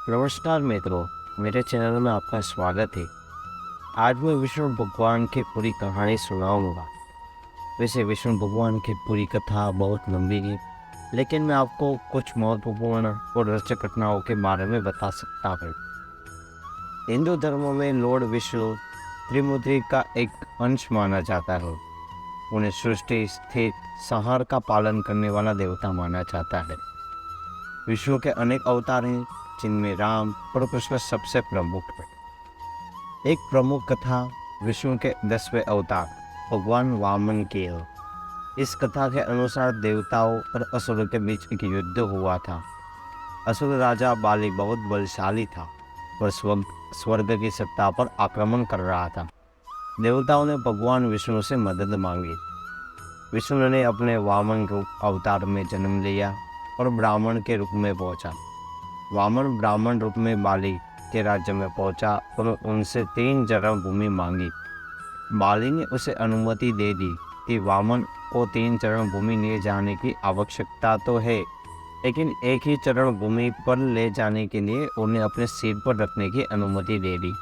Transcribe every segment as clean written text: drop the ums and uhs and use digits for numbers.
नमस्कार मित्रों, मेरे चैनल में आपका स्वागत है। आज मैं विष्णु भगवान की पूरी कहानी सुनाऊंगा। वैसे विष्णु भगवान की पूरी कथा बहुत लंबी है, लेकिन मैं आपको कुछ महत्वपूर्ण और रोचक घटनाओं के बारे में बता सकता हूँ। हिंदू धर्म में लॉर्ड विष्णु त्रिमूर्ति का एक अंश माना जाता है। उन्हें सृष्टि स्थित संहार का पालन करने वाला देवता माना जाता है। विष्णु के अनेक अवतार हैं, जिनमें राम और कृष्ण सबसे प्रमुख है। एक प्रमुख कथा विष्णु के 10वें अवतार भगवान वामन की है। इस कथा के अनुसार देवताओं और असुरों के बीच एक युद्ध हुआ था। असुर राजा बाली बहुत बलशाली था और स्वर्ग की सत्ता पर आक्रमण कर रहा था। देवताओं ने भगवान विष्णु से मदद मांगी। विष्णु ने अपने वामन रूप अवतार में जन्म लिया और ब्राह्मण के रूप में पहुंचा। वामन ब्राह्मण रूप में बाली के राज्य में पहुंचा और उनसे 3 चरण भूमि मांगी। बाली ने उसे अनुमति दे दी कि वामन को 3 चरण भूमि ले जाने की आवश्यकता तो है, लेकिन एक ही चरण भूमि पर ले जाने के लिए उन्हें अपने सिर पर रखने की अनुमति दे दी।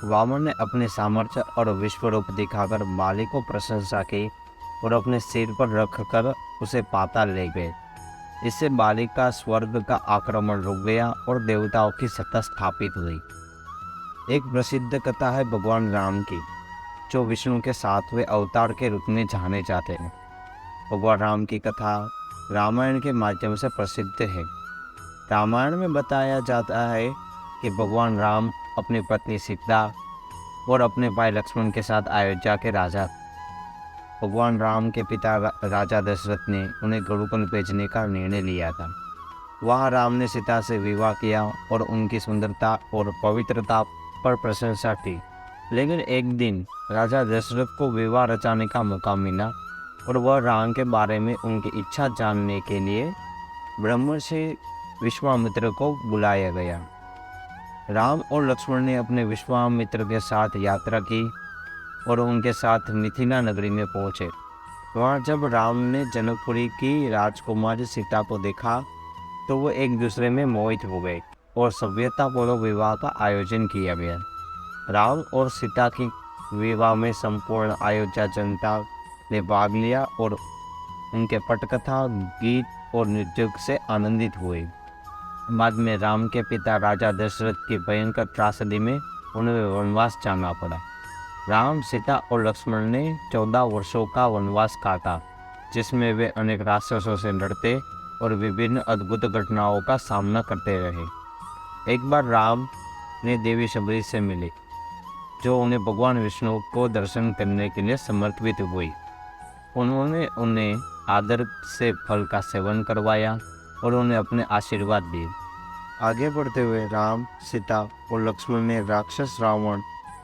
वामन ने अपने सामर्थ्य और विश्व रूप दिखाकर बाली को प्रशंसा की और अपने सिर पर रखकर उसे पाताल ले गए। इससे बाली का स्वर्ग का आक्रमण रुक गया और देवताओं की सत्ता स्थापित हुई। एक प्रसिद्ध कथा है भगवान राम की, जो विष्णु के 7वें अवतार के रूप में जाने जाते हैं। भगवान राम की कथा रामायण के माध्यम से प्रसिद्ध है। रामायण में बताया जाता है कि भगवान राम अपनी पत्नी सीता और अपने भाई लक्ष्मण के साथ अयोध्या के राजा। भगवान राम के पिता राजा दशरथ ने उन्हें गुरुकुल भेजने का निर्णय लिया था। वहाँ राम ने सीता से विवाह किया और उनकी सुंदरता और पवित्रता पर प्रशंसा की। लेकिन एक दिन राजा दशरथ को विवाह रचाने का मौका मिला और वह राम के बारे में उनकी इच्छा जानने के लिए ब्रह्मर्षि विश्वामित्र को बुलाया गया। राम और लक्ष्मण ने अपने विश्वामित्र के साथ यात्रा की और उनके साथ मिथिला नगरी में पहुंचे। वहाँ जब राम ने जनकपुरी की राजकुमारी सीता को देखा तो वो एक दूसरे में मोहित हो गए और सभ्यतापूर्वक विवाह का आयोजन किया गया। राम और सीता की विवाह में संपूर्ण अयोध्या जनता ने भाग लिया और उनके पटकथा, गीत और नृत्य से आनंदित हुए। बाद में राम के पिता राजा दशरथ की भयंकर त्रासदी में उन्हें वनवास जाना पड़ा। राम, सीता और लक्ष्मण ने 14 वर्षों का वनवास काटा, जिसमें वे अनेक राक्षसों से लड़ते और विभिन्न अद्भुत घटनाओं का सामना करते रहे। एक बार राम ने देवी शबरी से मिले, जो उन्हें भगवान विष्णु को दर्शन करने के लिए समर्पित हुई। उन्होंने उन्हें आदर से फल का सेवन करवाया और उन्हें अपने आशीर्वाद दिए। आगे बढ़ते हुए राम, सीता और लक्ष्मण ने राक्षस रावण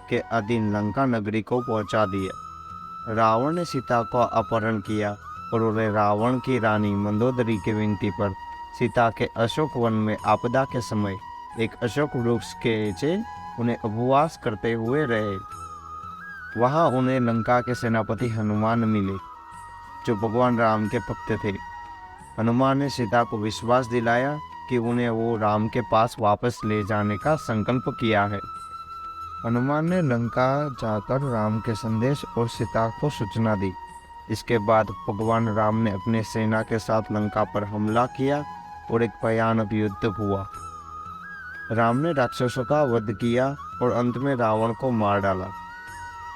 के अधीन लंका नगरी को पहुंचा दिया। रावण ने सीता को अपहरण किया और उन्हें रावण की रानी मंदोदरी की विनती पर सीता के अशोक वन में आपदा के समय एक अशोक वृक्ष के नीचे उन्हें उपवास करते हुए रहे। वहां उन्हें लंका के सेनापति हनुमान मिले, जो भगवान राम के भक्त थे। हनुमान ने सीता को विश्वास दिलाया कि उन्हें वो राम के पास वापस ले जाने का संकल्प किया है। हनुमान ने लंका जाकर राम के संदेश और सीता को सूचना दी। इसके बाद भगवान राम ने अपने सेना के साथ लंका पर हमला किया और एक भयानक युद्ध हुआ। राम ने राक्षसों का वध किया और अंत में रावण को मार डाला।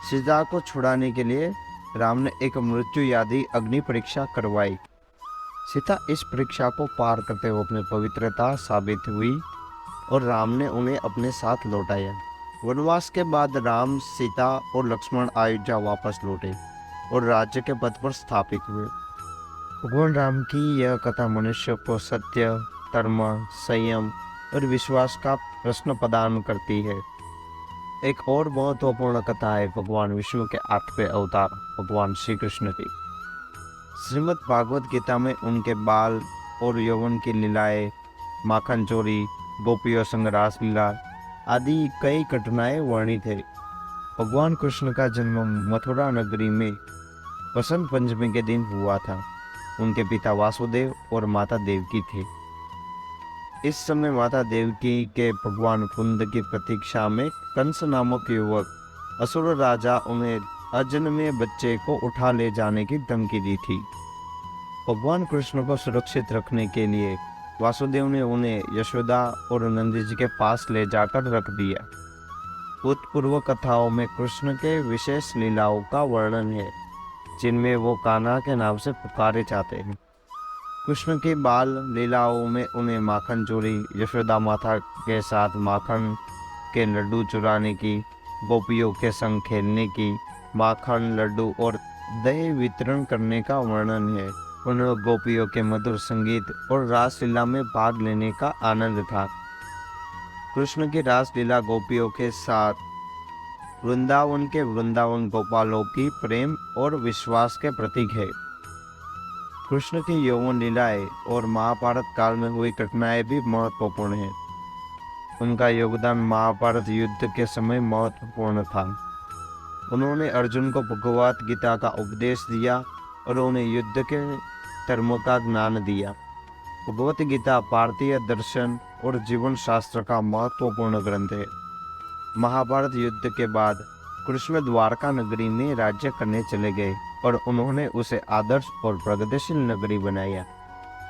सीता को छुड़ाने के लिए राम ने एक मृत्युयादी अग्नि परीक्षा करवाई। सीता इस परीक्षा को पार करते हुए अपनी पवित्रता साबित हुई और राम ने उन्हें अपने साथ लौटाया। वनवास के बाद राम, सीता और लक्ष्मण अयोध्या वापस लौटे और राज्य के पद पर स्थापित हुए। भगवान राम की यह कथा मनुष्य को सत्य, धर्म, संयम और विश्वास का प्रश्न प्रदान करती है। एक और महत्वपूर्ण कथा है भगवान विष्णु के 8वें अवतार भगवान श्री कृष्ण की। श्रीमद् भागवत गीता में उनके बाल और यौवन की लीलाएं, माखन चोरी, गोपियों संग रास लीला आदि कई घटनाएं वर्णित है। भगवान कृष्ण का जन्म मथुरा नगरी में वसंत पंचमी के दिन हुआ था। उनके पिता वासुदेव और माता देवकी थे। इस समय माता देवकी के भगवान कुंद की प्रतीक्षा में कंस नामक युवक असुर राजा उन्हें अजन्मे बच्चे को उठा ले जाने की धमकी दी थी। भगवान कृष्ण को सुरक्षित रखने के लिए वासुदेव ने उन्हें यशोदा और नंद जी के पास ले जाकर रख दिया। भूतपूर्व कथाओं में कृष्ण के विशेष लीलाओं का वर्णन है, जिनमें वो कान्हा के नाम से पुकारे जाते हैं। कृष्ण की बाल लीलाओं में उन्हें माखन चोरी, यशोदा माता के साथ माखन के लड्डू चुराने की, गोपियों के संग खेलने की, माखन लड्डू और दही वितरण करने का वर्णन है। उन गोपियों के मधुर संगीत और रासलीला में भाग लेने का आनंद था। कृष्ण की रासलीला गोपियों के साथ वृंदावन के वृंदावन गोपालों की प्रेम और विश्वास के प्रतीक है। कृष्ण की यौवन लीलाएं और महाभारत काल में हुई घटनाएं भी महत्वपूर्ण हैं। उनका योगदान महाभारत युद्ध के समय महत्वपूर्ण था। उन्होंने अर्जुन को भगवत गीता का उपदेश दिया और उन्हें युद्ध के धर्म का ज्ञान दिया। भगवत गीता भारतीय दर्शन और जीवन शास्त्र का महत्वपूर्ण ग्रंथ है। महाभारत युद्ध के बाद कृष्ण द्वारका नगरी में राज्य करने चले गए और उन्होंने उसे आदर्श और प्रगतिशील नगरी बनाया।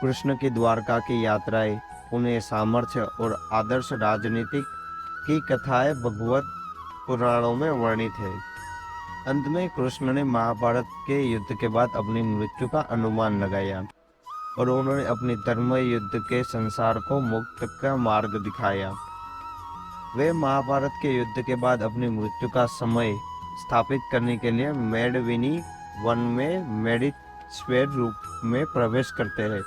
कृष्ण की द्वारका की यात्राएं, उन्हें सामर्थ्य और आदर्श राजनीतिक की कथाएं भगवत पुराणों में वर्णित है। अंत में कृष्ण ने महाभारत के युद्ध के बाद अपनी मृत्यु का अनुमान लगाया और उन्होंने अपनी धर्म युद्ध के संसार को मुक्त का मार्ग दिखाया। वे महाभारत के युद्ध के बाद अपनी मृत्यु का समय स्थापित करने के लिए मेडविनी वन में मेडित स्वेर रूप में प्रवेश करते हैं।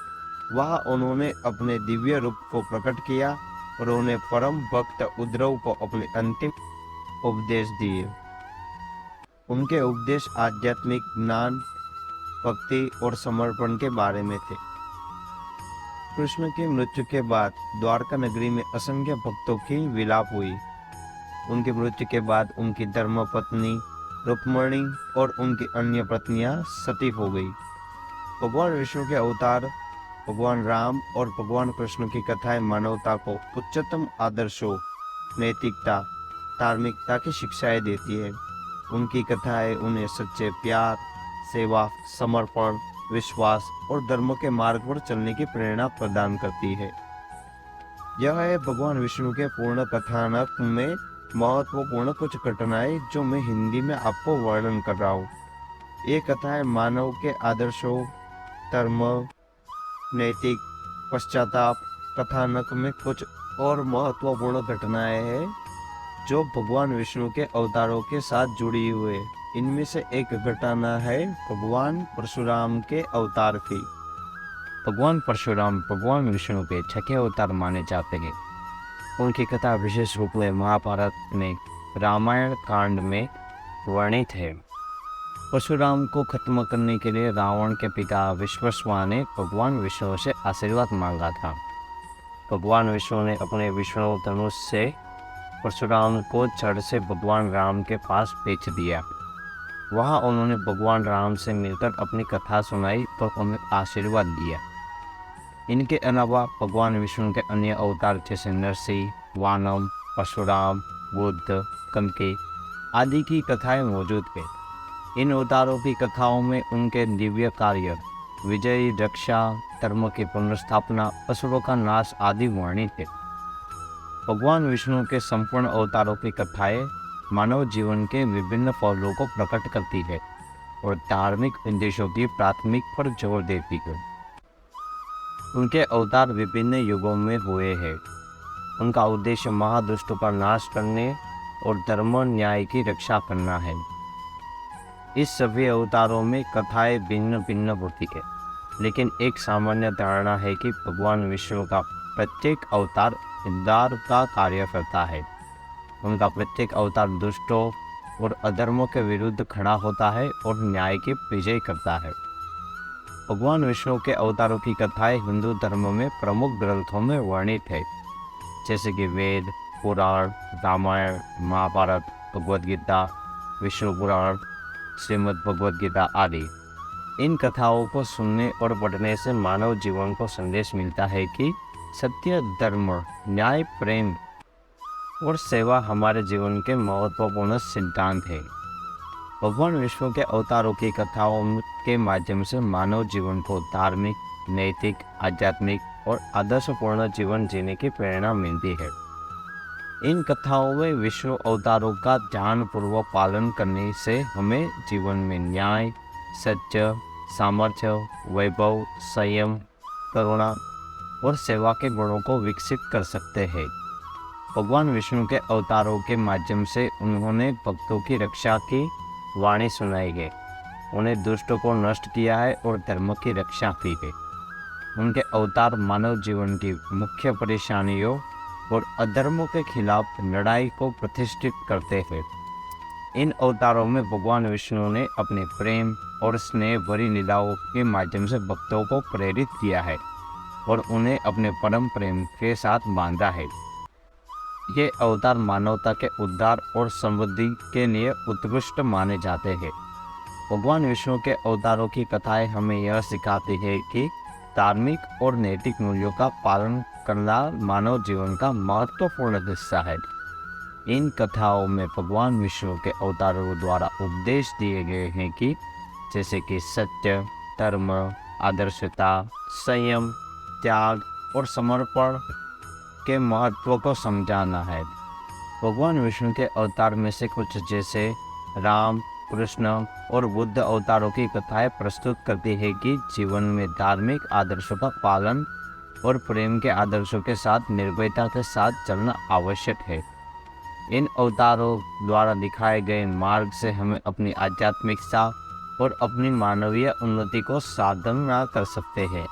वहाँ उन्होंने अपने दिव्य रूप को प्रकट किया और उन्हें परम भक्त उद्धव को अपने अंतिम उपदेश दिए। उनके उपदेश आध्यात्मिक ज्ञान, भक्ति और समर्पण के बारे में थे। कृष्ण की मृत्यु के बाद द्वारका नगरी में असंख्य भक्तों की विलाप हुई। उनकी मृत्यु के बाद उनकी धर्मपत्नी रुक्मिणी और उनकी अन्य पत्नियां सती हो गई। भगवान विष्णु के अवतार भगवान राम और भगवान कृष्ण की कथाएं मानवता को उच्चतम आदर्शों, नैतिकता, धार्मिकता की शिक्षाएं देती है। उनकी कथाएं उन्हें सच्चे प्यार, सेवा, समर्पण, विश्वास और धर्म के मार्ग पर चलने की प्रेरणा प्रदान करती है। यह है भगवान विष्णु के पूर्ण कथानक में महत्वपूर्ण कुछ घटनाएं जो मैं हिंदी में आपको वर्णन कर रहा हूँ। ये कथाएं मानव के आदर्शों, धर्म, नैतिक पश्चाताप कथानक में कुछ और महत्वपूर्ण घटनाएं हैं जो भगवान विष्णु के अवतारों के साथ जुड़ी हुई है। इनमें से एक घटना है भगवान परशुराम के अवतार की। भगवान परशुराम भगवान विष्णु के छठे अवतार माने जाते हैं। उनकी कथा विशेष रूप में महाभारत में रामायण कांड में वर्णित है। परशुराम को खत्म करने के लिए रावण के पिता विश्वस्वा ने भगवान विष्णु से आशीर्वाद मांगा था। भगवान विष्णु ने अपने विष्णु धनुष से परशुराम को जड़ से भगवान राम के पास भेज दिया। वहाँ उन्होंने भगवान राम से मिलकर अपनी कथा सुनाई और उन्हें आशीर्वाद दिया। इनके अलावा भगवान विष्णु के अन्य अवतार जैसे नरसिंह, वामन, परशुराम, बुद्ध, कल्कि आदि की कथाएं मौजूद हैं। इन अवतारों की कथाओं में उनके दिव्य कार्य, विजय, रक्षा, धर्म की पुनर्स्थापना, असुरों का नाश आदि वर्णित है। भगवान विष्णु के संपूर्ण अवतारों की कथाएं मानव जीवन के विभिन्न पहलुओं को प्रकट करती है और धार्मिक उद्देश्यों की प्राथमिक पर जोर देती है। उनके अवतार विभिन्न युगों में हुए हैं। उनका उद्देश्य महादुष्टों का नाश करने और धर्म न्याय की रक्षा करना है। इस सभी अवतारों में कथाएं भिन्न भिन्न होती है, लेकिन एक सामान्य धारणा है कि भगवान विष्णु का प्रत्येक अवतार उद्धार का कार्य करता है। उनका प्रत्येक अवतार दुष्टों और अधर्मों के विरुद्ध खड़ा होता है और न्याय की विजय करता है। भगवान विष्णु के अवतारों की कथाएं हिंदू धर्म में प्रमुख ग्रंथों में वर्णित है, जैसे कि वेद, पुराण, रामायण, महाभारत, भगवद गीता, विष्णु पुराण, श्रीमद् भगवद गीता आदि। इन कथाओं को सुनने और पढ़ने से मानव जीवन को संदेश मिलता है कि सत्य, धर्म, न्याय, प्रेम और सेवा हमारे जीवन के महत्वपूर्ण सिद्धांत है। भगवान विष्णु के अवतारों की कथाओं के माध्यम से मानव जीवन को धार्मिक, नैतिक, आध्यात्मिक और आदर्शपूर्ण जीवन जीने की प्रेरणा मिलती है। इन कथाओं में विष्णु अवतारों का ध्यानपूर्वक पालन करने से हमें जीवन में न्याय, सत्य, सामर्थ्य, वैभव, संयम, करुणा और सेवा के गुणों को विकसित कर सकते हैं। भगवान विष्णु के अवतारों के माध्यम से उन्होंने भक्तों की रक्षा की वाणी सुनाई है, उन्हें दुष्टों को नष्ट किया है और धर्म की रक्षा की है। उनके अवतार मानव जीवन की मुख्य परेशानियों और अधर्मों के खिलाफ लड़ाई को प्रतिष्ठित करते हैं। इन अवतारों में भगवान विष्णु ने अपने प्रेम और स्नेह भरी लीलाओं के माध्यम से भक्तों को प्रेरित किया है और उन्हें अपने परम प्रेम के साथ बांधा है। ये अवतार मानवता के उद्धार और समृद्धि के लिए उत्कृष्ट माने जाते हैं। भगवान विष्णु के अवतारों की कथाएं हमें यह सिखाती है कि धार्मिक और नैतिक मूल्यों का पालन करना मानव जीवन का महत्वपूर्ण हिस्सा है। इन कथाओं में भगवान विष्णु के अवतारों द्वारा उपदेश दिए गए हैं कि जैसे कि सत्य, धर्म, आदर्शता, संयम, त्याग और समर्पण के महत्व को समझाना है। भगवान विष्णु के अवतार में से कुछ जैसे राम, कृष्ण और बुद्ध अवतारों की कथाएं प्रस्तुत करती है कि जीवन में धार्मिक आदर्शों का पालन और प्रेम के आदर्शों के साथ निर्भयता के साथ चलना आवश्यक है। इन अवतारों द्वारा दिखाए गए मार्ग से हमें अपनी आध्यात्मिकता और अपनी मानवीय उन्नति को साधना कर सकते हैं।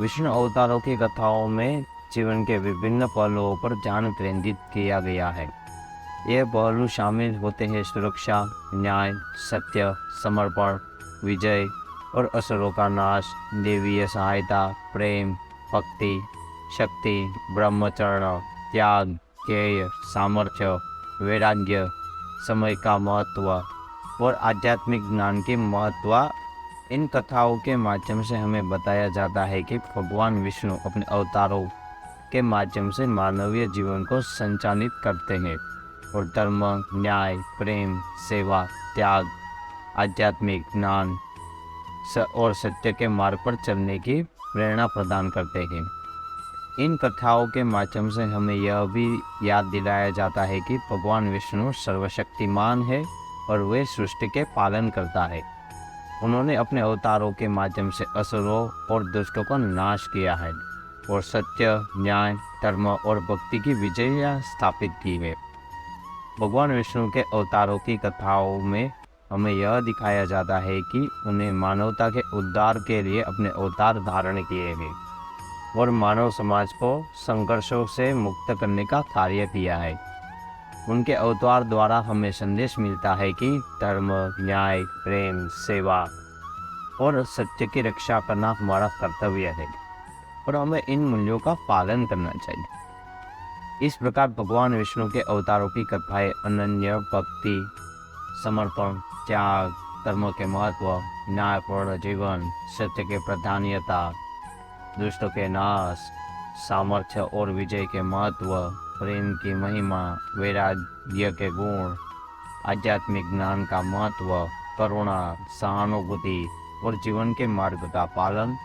विष्णु अवतारों की कथाओं में जीवन के विभिन्न पहलुओं पर ध्यान केंद्रित किया गया है। ये पहलू शामिल होते हैं सुरक्षा, न्याय, सत्य, समर्पण, विजय और असुरों का नाश, देवीय सहायता, प्रेम, भक्ति, शक्ति, ब्रह्मचर्य, त्याग, ध्येय, सामर्थ्य, वैराग्य, समय का महत्व और आध्यात्मिक ज्ञान की महत्व। इन कथाओं के माध्यम से हमें बताया जाता है कि भगवान विष्णु अपने अवतारों के माध्यम से मानवीय जीवन को संचालित करते हैं और धर्म, न्याय, प्रेम, सेवा, त्याग, आध्यात्मिक ज्ञान और सत्य के मार्ग पर चलने की प्रेरणा प्रदान करते हैं। इन कथाओं के माध्यम से हमें यह भी याद दिलाया जाता है कि भगवान विष्णु सर्वशक्तिमान है और वे सृष्टि के पालन करता है। उन्होंने अपने अवतारों के माध्यम से असुरों और दुष्टों का नाश किया है और सत्य, न्याय, धर्म और भक्ति की विजय स्थापित की है। भगवान विष्णु के अवतारों की कथाओं में हमें यह दिखाया जाता है कि उन्हें मानवता के उद्धार के लिए अपने अवतार धारण किए हैं और मानव समाज को संघर्षों से मुक्त करने का कार्य किया है। उनके अवतार द्वारा हमें संदेश मिलता है कि धर्म, न्याय, प्रेम, सेवा और सत्य की रक्षा करना हमारा कर्तव्य है और हमें इन मूल्यों का पालन करना चाहिए। इस प्रकार भगवान विष्णु के अवतारों की कथाएं अनन्य भक्ति, समर्पण, त्याग, धर्म के महत्व, न्यायपूर्ण जीवन, सत्य के प्राधान्यता, दुष्टों के नाश, सामर्थ्य और विजय के महत्व, प्रेम की महिमा, वैराग्य के गुण, आध्यात्मिक ज्ञान का महत्व, करुणा, सहानुभूति और जीवन के मार्ग का पालन,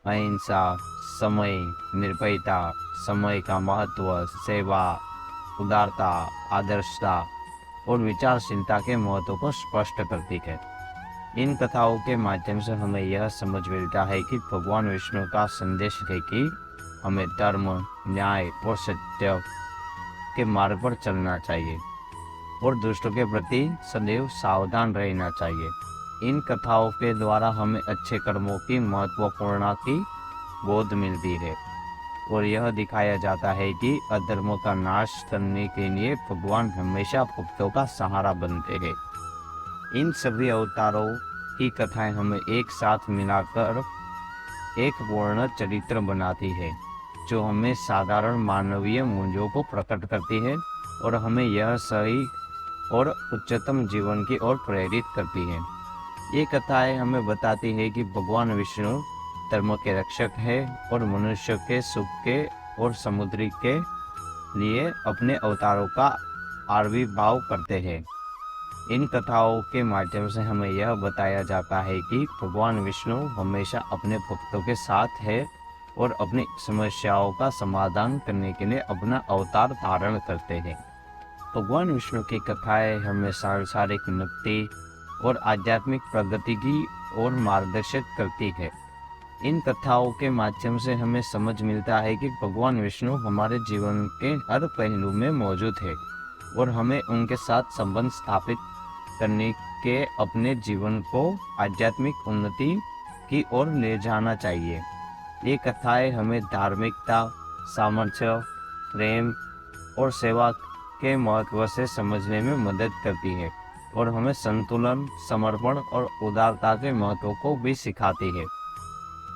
अहिंसा, समय, निर्भयता, समय का महत्व, सेवा, उदारता, आदर्शता और विचारशीलता के महत्व को स्पष्ट करती है। इन कथाओं के माध्यम से हमें यह समझ मिलता है कि भगवान विष्णु का संदेश है कि हमें धर्म, न्याय और सत्य के मार्ग पर चलना चाहिए और दुष्टों के प्रति सदैव सावधान रहना चाहिए। इन कथाओं के द्वारा हमें अच्छे कर्मों की महत्वपूर्णता की बोध मिलती है और यह दिखाया जाता है कि अधर्मों का नाश करने के लिए भगवान हमेशा भक्तों का सहारा बनते हैं। इन सभी अवतारों की कथाएं हमें एक साथ मिलाकर एक पूर्ण चरित्र बनाती है जो हमें साधारण मानवीय मूल्यों को प्रकट करती है और हमें यह सही और उच्चतम जीवन की ओर प्रेरित करती है। ये कथाएं हमें बताती है कि भगवान विष्णु धर्म के रक्षक है और मनुष्य के सुख के और समुद्री के लिए अपने अवतारों का आविर्भाव करते हैं। इन कथाओं के माध्यम से हमें यह बताया जाता है कि भगवान विष्णु हमेशा अपने भक्तों के साथ है और अपनी समस्याओं का समाधान करने के लिए अपना अवतार धारण करते हैं। भगवान विष्णु की कथाएं हमें सांसारिक मुक्ति और आध्यात्मिक प्रगति की ओर मार्गदर्शित करती है। इन कथाओं के माध्यम से हमें समझ मिलता है कि भगवान विष्णु हमारे जीवन के हर पहलू में मौजूद है और हमें उनके साथ संबंध स्थापित करने के अपने जीवन को आध्यात्मिक उन्नति की ओर ले जाना चाहिए। ये कथाएं हमें धार्मिकता, सामर्थ्य, प्रेम और सेवा के महत्व से समझने में मदद करती है और हमें संतुलन, समर्पण और उदारता के महत्व को भी सिखाती है।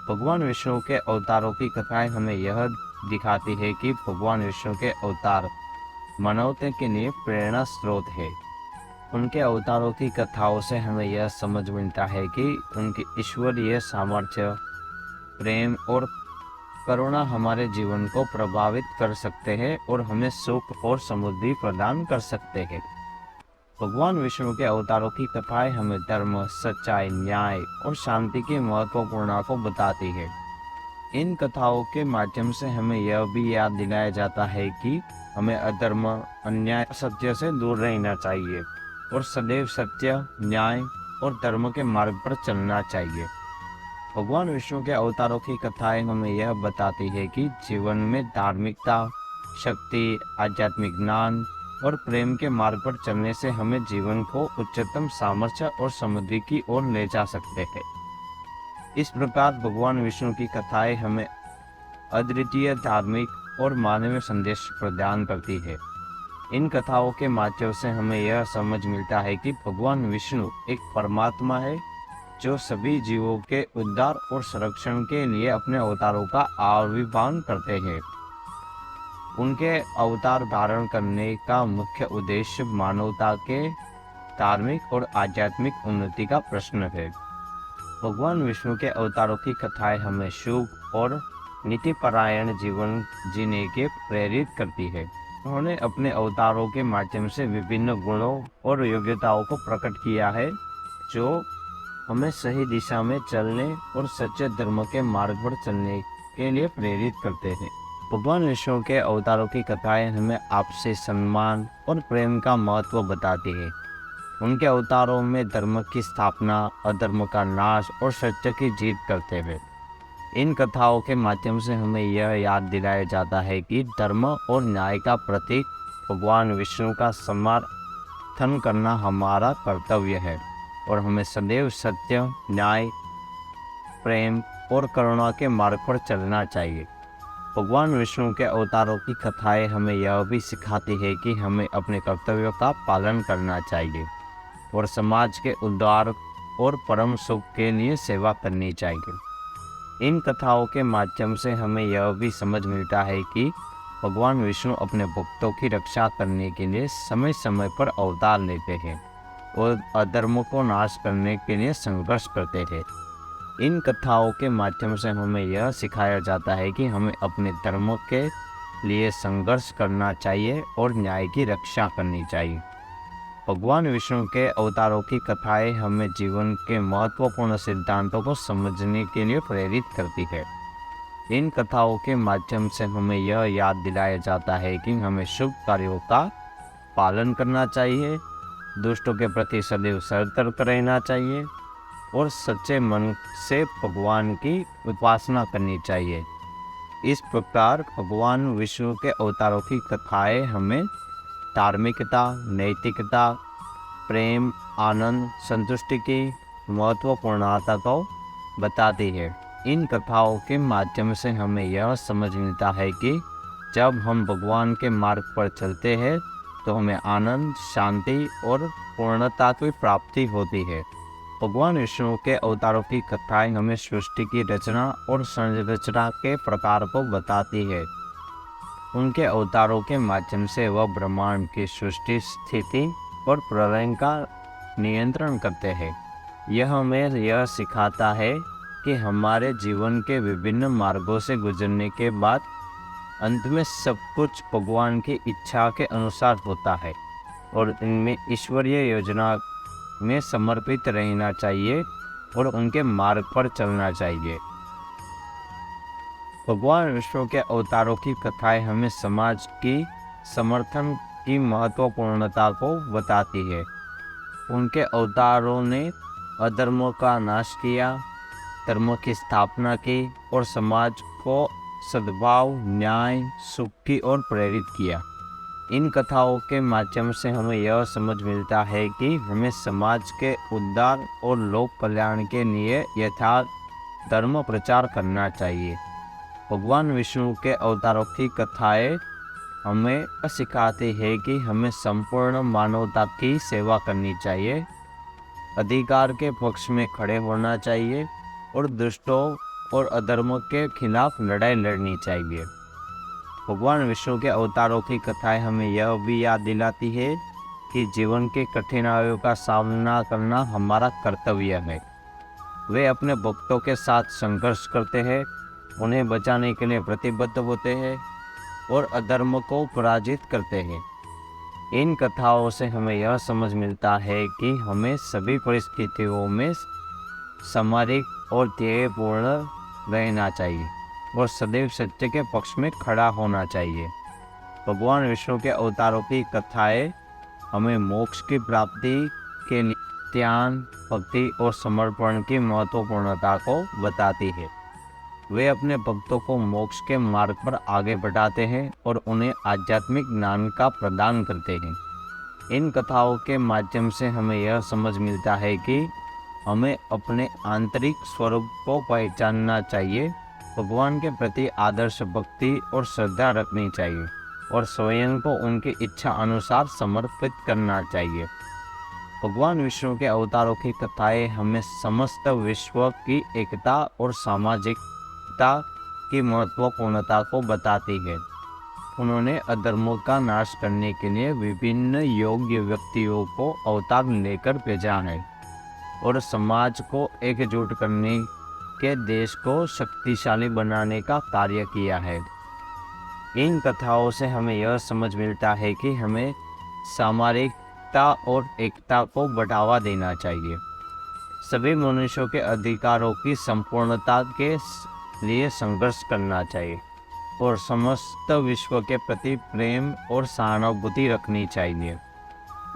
भगवान विष्णु के अवतारों की कथाएं हमें यह दिखाती है कि भगवान विष्णु के अवतार मानवता के लिए प्रेरणा स्रोत है। उनके अवतारों की कथाओं से हमें यह समझ मिलता है कि उनकी ईश्वरीय सामर्थ्य, प्रेम और करुणा हमारे जीवन को प्रभावित कर सकते हैं और हमें सुख और समृद्धि प्रदान कर सकते हैं। भगवान विष्णु के अवतारों की कथाएं हमें धर्म, सच्चाई, न्याय और शांति की महत्वपूर्णता को बताती है। इन कथाओं के माध्यम से हमें यह भी याद दिलाया जाता है कि हमें अधर्म, अन्याय, सत्य से दूर रहना चाहिए और सदैव सत्य, न्याय और धर्म के मार्ग पर चलना चाहिए। भगवान विष्णु के अवतारों की कथाएं हमें यह बताती है कि जीवन में धार्मिकता, शक्ति, आध्यात्मिक ज्ञान और प्रेम के मार्ग पर चलने से हमें जीवन को उच्चतम सामर्थ्य और समृद्धि की ओर ले जा सकते हैं। इस प्रकार भगवान विष्णु की कथाएं हमें अद्वितीय धार्मिक और मानवीय संदेश प्रदान करती है। इन कथाओं के माध्यम से हमें यह समझ मिलता है कि भगवान विष्णु एक परमात्मा है जो सभी जीवों के उद्धार और संरक्षण के लिए अपने अवतारों का आविर्भाव करते हैं। उनके अवतार धारण करने का मुख्य उद्देश्य मानवता के धार्मिक और आध्यात्मिक उन्नति का प्रश्न है। भगवान विष्णु के अवतारों की कथाएं हमें शुभ और नीतिपरायण जीवन जीने के प्रेरित करती है। उन्होंने अपने अवतारों के माध्यम से विभिन्न गुणों और योग्यताओं को प्रकट किया है जो हमें सही दिशा में चलने और सच्चे धर्म के मार्ग पर चलने के लिए प्रेरित करते हैं। भगवान विष्णु के अवतारों की कथाएं हमें आपसी सम्मान और प्रेम का महत्व बताती है। उनके अवतारों में धर्म की स्थापना, अधर्म का नाश और सत्य की जीत करते हैं। इन कथाओं के माध्यम से हमें यह याद दिलाया जाता है कि धर्म और न्याय का प्रतीक भगवान विष्णु का समर्थन करना हमारा कर्तव्य है और हमें सदैव सत्य, न्याय, प्रेम और करुणा के मार्ग पर चलना चाहिए। भगवान विष्णु के अवतारों की कथाएं हमें यह भी सिखाती है कि हमें अपने कर्तव्यों का पालन करना चाहिए और समाज के उद्धार और परम सुख के लिए सेवा करनी चाहिए। इन कथाओं के माध्यम से हमें यह भी समझ मिलता है कि भगवान विष्णु अपने भक्तों की रक्षा करने के लिए समय समय पर अवतार लेते हैं और अधर्म को नाश करने के लिए संघर्ष करते हैं। इन कथाओं के माध्यम से हमें यह सिखाया जाता है कि हमें अपने धर्म के लिए संघर्ष करना चाहिए और न्याय की रक्षा करनी चाहिए। भगवान विष्णु के अवतारों की कथाएं हमें जीवन के महत्वपूर्ण सिद्धांतों को समझने के लिए प्रेरित करती है। इन कथाओं के माध्यम से हमें यह याद दिलाया जाता है कि हमें शुभ कार्यों का पालन करना चाहिए, दुष्टों के प्रति सदैव सतर्क रहना चाहिए और सच्चे मन से भगवान की उपासना करनी चाहिए। इस प्रकार भगवान विष्णु के अवतारों की कथाएं हमें धार्मिकता, नैतिकता, प्रेम, आनंद, संतुष्टि की महत्वपूर्णता को बताती है। इन कथाओं के माध्यम से हमें यह समझ मिलता है कि जब हम भगवान के मार्ग पर चलते हैं तो हमें आनंद, शांति और पूर्णता की प्राप्ति होती है। भगवान विष्णु के अवतारों की कथाएं हमें सृष्टि की रचना और संरचना के प्रकार को बताती है। उनके अवतारों के माध्यम से वह ब्रह्मांड की सृष्टि, स्थिति और प्रलय का नियंत्रण करते हैं। यह हमें यह सिखाता है कि हमारे जीवन के विभिन्न मार्गों से गुजरने के बाद अंत में सब कुछ भगवान की इच्छा के अनुसार होता है और इनमें ईश्वरीय योजना में समर्पित रहना चाहिए और उनके मार्ग पर चलना चाहिए। भगवान विष्णु के अवतारों की कथाएं हमें समाज की समर्थन की महत्वपूर्णता को बताती है। उनके अवतारों ने अधर्म का नाश किया, धर्म की स्थापना की और समाज को सद्भाव, न्याय, सुख की ओर प्रेरित किया। इन कथाओं के माध्यम से हमें यह समझ मिलता है कि हमें समाज के उद्धार और लोक कल्याण के लिए यथार्थ धर्म प्रचार करना चाहिए। भगवान विष्णु के अवतारों की कथाएं हमें सिखाती है कि हमें संपूर्ण मानवता की सेवा करनी चाहिए, अधिकार के पक्ष में खड़े होना चाहिए और दुष्टों और अधर्म के खिलाफ लड़ाई लड़नी चाहिए। भगवान विष्णु के अवतारों की कथाएं हमें यह भी याद दिलाती है कि जीवन के कठिनाइयों का सामना करना हमारा कर्तव्य है। वे अपने भक्तों के साथ संघर्ष करते हैं, उन्हें बचाने के लिए प्रतिबद्ध होते हैं और अधर्म को पराजित करते हैं। इन कथाओं से हमें यह समझ मिलता है कि हमें सभी परिस्थितियों में सामरिक और ध्येयपूर्ण रहना चाहिए और सदैव सत्य के पक्ष में खड़ा होना चाहिए। भगवान विष्णु के अवतारों की कथाएं हमें मोक्ष की प्राप्ति के लिए त्याग, भक्ति और समर्पण की महत्वपूर्णता को बताती है। वे अपने भक्तों को मोक्ष के मार्ग पर आगे बढ़ाते हैं और उन्हें आध्यात्मिक ज्ञान का प्रदान करते हैं। इन कथाओं के माध्यम से हमें यह समझ मिलता है कि हमें अपने आंतरिक स्वरूप को पहचानना चाहिए, भगवान के प्रति आदर्श भक्ति और श्रद्धा रखनी चाहिए और स्वयं को उनकी इच्छा अनुसार समर्पित करना चाहिए। भगवान विष्णु के अवतारों की कथाएं हमें समस्त विश्व की एकता और सामाजिकता की महत्वपूर्णता को बताती है। उन्होंने अधर्मों का नाश करने के लिए विभिन्न योग्य व्यक्तियों को अवतार लेकर भेजा है और समाज को एकजुट करने के देश को शक्तिशाली बनाने का कार्य किया है। इन कथाओं से हमें यह समझ मिलता है कि हमें सामरिकता और एकता को बढ़ावा देना चाहिए। सभी मनुष्यों के अधिकारों की संपूर्णता के लिए संघर्ष करना चाहिए और समस्त विश्व के प्रति प्रेम और सहानुभूति रखनी चाहिए।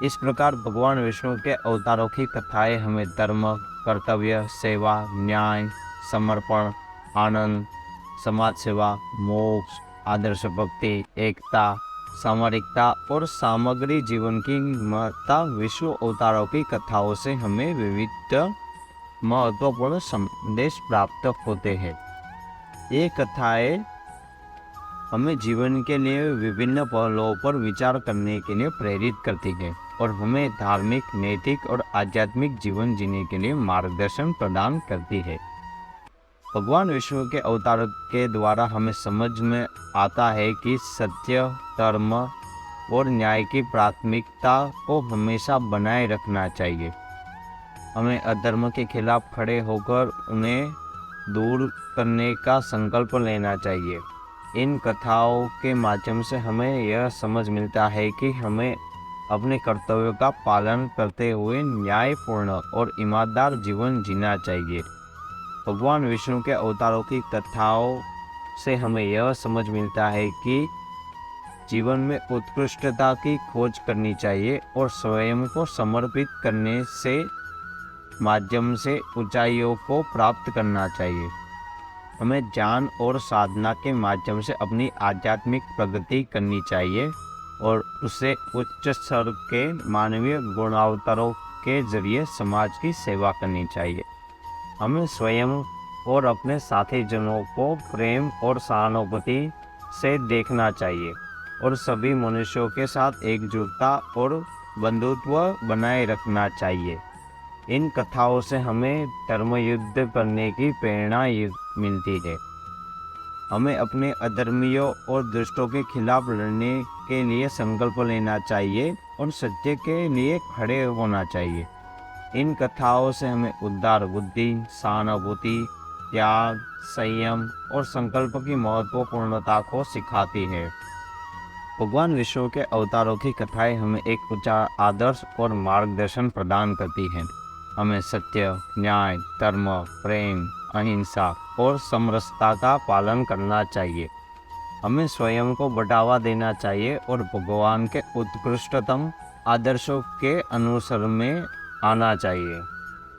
इस प्रकार भगवान विष्णु के अवतारों की कथाएं हमें धर्म, कर्तव्य, सेवा, न्याय, समर्पण, आनंद, समाज सेवा, मोक्ष, आदर्श भक्ति, एकता, सामरिकता और सामग्री जीवन की महत्ता विश्व अवतारों की कथाओं से हमें विविध महत्वपूर्ण संदेश प्राप्त होते हैं। ये कथाएं हमें जीवन के लिए विभिन्न पहलुओं पर विचार करने के लिए प्रेरित करती है और हमें धार्मिक, नैतिक और आध्यात्मिक जीवन जीने के लिए मार्गदर्शन प्रदान करती है। भगवान विष्णु के अवतार के द्वारा हमें समझ में आता है कि सत्य, धर्म और न्याय की प्राथमिकता को हमेशा बनाए रखना चाहिए। हमें अधर्म के खिलाफ खड़े होकर उन्हें दूर करने का संकल्प लेना चाहिए। इन कथाओं के माध्यम से हमें यह समझ मिलता है कि हमें अपने कर्तव्यों का पालन करते हुए न्यायपूर्ण और ईमानदार जीवन जीना चाहिए। भगवान विष्णु के अवतारों की कथाओं से हमें यह समझ मिलता है कि जीवन में उत्कृष्टता की खोज करनी चाहिए और स्वयं को समर्पित करने से माध्यम से ऊंचाइयों को प्राप्त करना चाहिए। हमें ज्ञान और साधना के माध्यम से अपनी आध्यात्मिक प्रगति करनी चाहिए और उसे उच्च स्तर के मानवीय गुणावतारों के जरिए समाज की सेवा करनी चाहिए। हमें स्वयं और अपने साथी जनों को प्रेम और सहानुभूति से देखना चाहिए और सभी मनुष्यों के साथ एकजुटता और बंधुत्व बनाए रखना चाहिए। इन कथाओं से हमें धर्म युद्ध करने की प्रेरणा मिलती है। हमें अपने अधर्मियों और दुष्टों के खिलाफ लड़ने के लिए संकल्प लेना चाहिए और सत्य के लिए खड़े होना चाहिए। इन कथाओं से हमें उदार बुद्धि, सहानुभूति त्याग, संयम और संकल्प की महत्वपूर्णता को सिखाती है। भगवान विष्णु के अवतारों की कथाएं हमें एक ऊंचा आदर्श और मार्गदर्शन प्रदान करती हैं। हमें सत्य, न्याय, धर्म, प्रेम, अहिंसा और समरसता का पालन करना चाहिए। हमें स्वयं को बढ़ावा देना चाहिए और भगवान के उत्कृष्टतम आदर्शों के अनुसरण में आना चाहिए।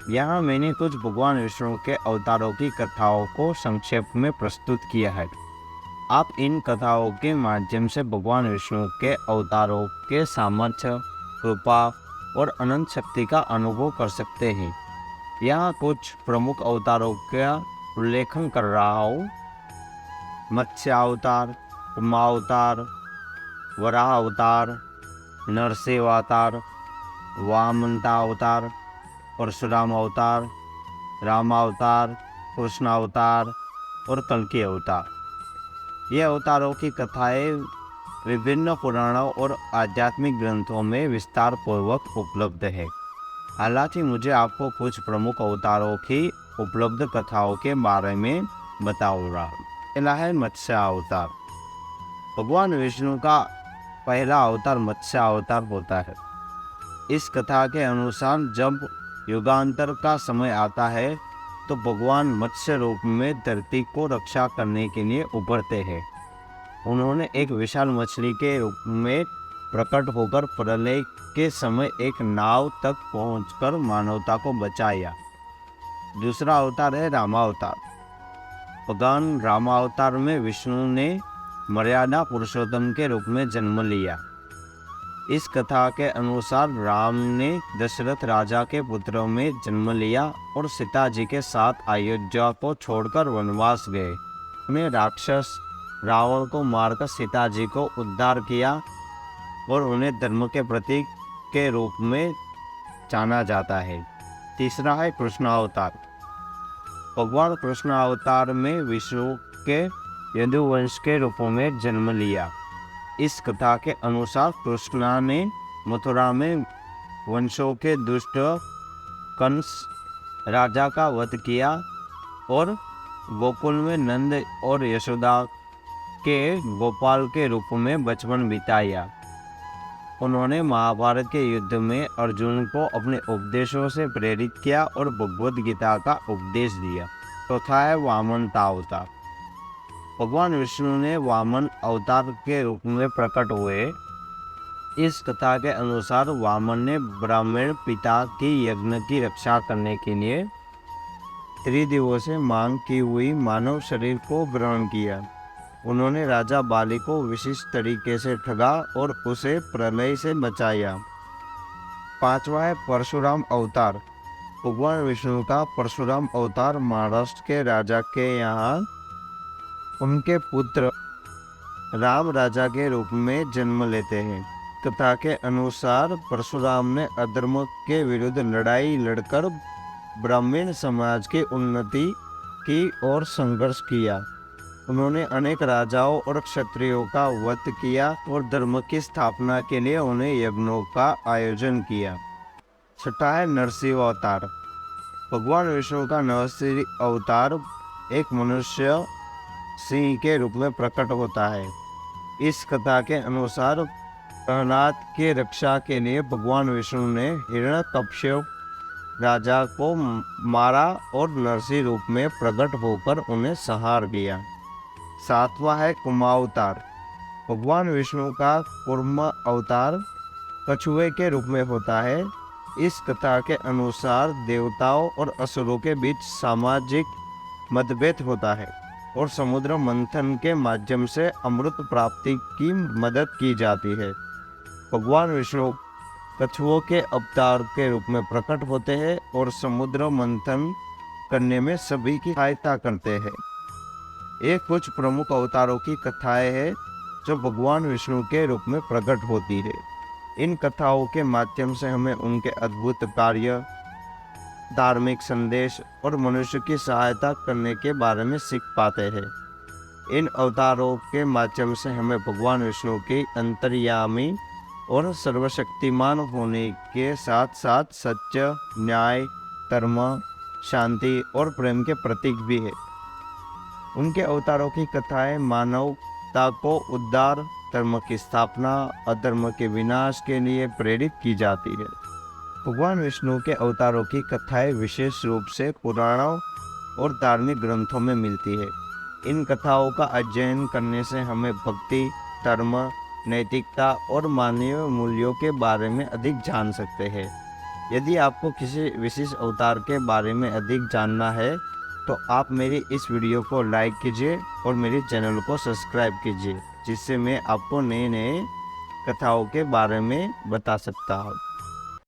यहाँ मैंने कुछ भगवान विष्णु के अवतारों की कथाओं को संक्षेप में प्रस्तुत किया है। आप इन कथाओं के माध्यम से भगवान विष्णु के अवतारों के सामर्थ्य, कृपा और अनंत शक्ति का अनुभव कर सकते हैं। यहाँ कुछ प्रमुख अवतारों का उल्लेखन कर रहा हूँ। मत्स्य अवतार, कुम्मा अवतार, वराह अवतार, नरसिंह अवतार, वामनता अवतार, परशुराम अवतार, रामावतार, कृष्ण अवतार और कल्कि अवतार। ये अवतारों की कथाएं विभिन्न पुराणों और आध्यात्मिक ग्रंथों में विस्तार पूर्वक उपलब्ध है। हालांकि मुझे आपको कुछ प्रमुख अवतारों की उपलब्ध कथाओं के बारे में बताऊंगा। पहला है मत्स्य अवतार। भगवान विष्णु का पहला अवतार मत्स्य अवतार होता है। इस कथा के अनुसार जब युगांतर का समय आता है तो भगवान मत्स्य रूप में धरती को रक्षा करने के लिए उभरते हैं। उन्होंने एक विशाल मछली के रूप में प्रकट होकर प्रलय के समय एक नाव तक पहुंचकर मानवता को बचाया। दूसरा अवतार है रामावतार। भगवान रामावतार में विष्णु ने मर्यादा पुरुषोत्तम के रूप में जन्म लिया। इस कथा के अनुसार राम ने दशरथ राजा के पुत्रों में जन्म लिया और सीता जी के साथ अयोध्या को छोड़कर वनवास गए। उन्हें राक्षस रावण को मारकर सीता जी को उद्धार किया और उन्हें धर्म के प्रतीक के रूप में जाना जाता है। तीसरा है कृष्ण अवतार। भगवान कृष्ण अवतार में विष्णु के यदुवंश के रूप में जन्म लिया। इस कथा के अनुसार कृष्णा ने मथुरा में वंशों के दुष्ट कंस राजा का वध किया और गोकुल में नंद और यशोदा के गोपाल के रूप में बचपन बिताया। उन्होंने महाभारत के युद्ध में अर्जुन को अपने उपदेशों से प्रेरित किया और भगवद गीता का उपदेश दिया। चौथा है वामन अवतार। भगवान विष्णु ने वामन अवतार के रूप में प्रकट हुए। इस कथा के अनुसार वामन ने ब्राह्मण पिता की यज्ञ की रक्षा करने के लिए त्रिदिवसीय मांग की हुई मानव शरीर को ग्रहण किया। उन्होंने राजा बाली को विशिष्ट तरीके से ठगा और उसे प्रलय से बचाया। पांचवा है परशुराम अवतार। भगवान विष्णु का परशुराम अवतार महाराष्ट्र के राजा के यहाँ उनके पुत्र राम राजा के रूप में जन्म लेते हैं। कथा के अनुसार परशुराम ने अधर्म के विरुद्ध लड़ाई लड़कर ब्राह्मण समाज की उन्नति की और संघर्ष किया। उन्होंने अनेक राजाओं और क्षत्रियों का वध किया और धर्म की स्थापना के लिए उन्हें यज्ञों का आयोजन किया। छठा है नरसिंह अवतार। भगवान विष्णु का नरसिंह अवतार एक मनुष्य सिंह के रूप में प्रकट होता है। इस कथा के अनुसार प्रहलाद की रक्षा के लिए भगवान विष्णु ने हिरण्यकश्यप राजा को मारा और नरसिंह रूप में प्रकट होकर उन्हें संहार दिया। सातवां है कुम्मा अवतार। भगवान विष्णु का कूर्म अवतार कछुए के रूप में होता है। इस कथा के अनुसार देवताओं और असुरों के बीच सामाजिक मतभेद होता है और समुद्र मंथन के माध्यम से अमृत प्राप्ति की मदद की जाती है। भगवान विष्णु कछुओं के अवतार के रूप में प्रकट होते हैं और समुद्र मंथन करने में सभी की सहायता करते हैं। ये कुछ प्रमुख अवतारों की कथाएं हैं जो भगवान विष्णु के रूप में प्रकट होती है। इन कथाओं के माध्यम से हमें उनके अद्भुत कार्य, धार्मिक संदेश और मनुष्य की सहायता करने के बारे में सीख पाते हैं। इन अवतारों के माध्यम से हमें भगवान विष्णु के अंतर्यामी और सर्वशक्तिमान होने के साथ साथ सत्य, न्याय, धर्म शांति और प्रेम के प्रतीक भी है। उनके अवतारों की कथाएं मानवता को उद्धार, धर्म की स्थापना, अधर्म के विनाश के लिए प्रेरित की जाती है। भगवान विष्णु के अवतारों की कथाएं विशेष रूप से पुराणों और धार्मिक ग्रंथों में मिलती है। इन कथाओं का अध्ययन करने से हमें भक्ति, धर्म, नैतिकता और मानवीय मूल्यों के बारे में अधिक जान सकते हैं। यदि आपको किसी विशेष अवतार के बारे में अधिक जानना है तो आप मेरी इस वीडियो को लाइक कीजिए और मेरे चैनल को सब्सक्राइब कीजिए, जिससे मैं आपको नए नए कथाओं के बारे में बता सकता हूँ।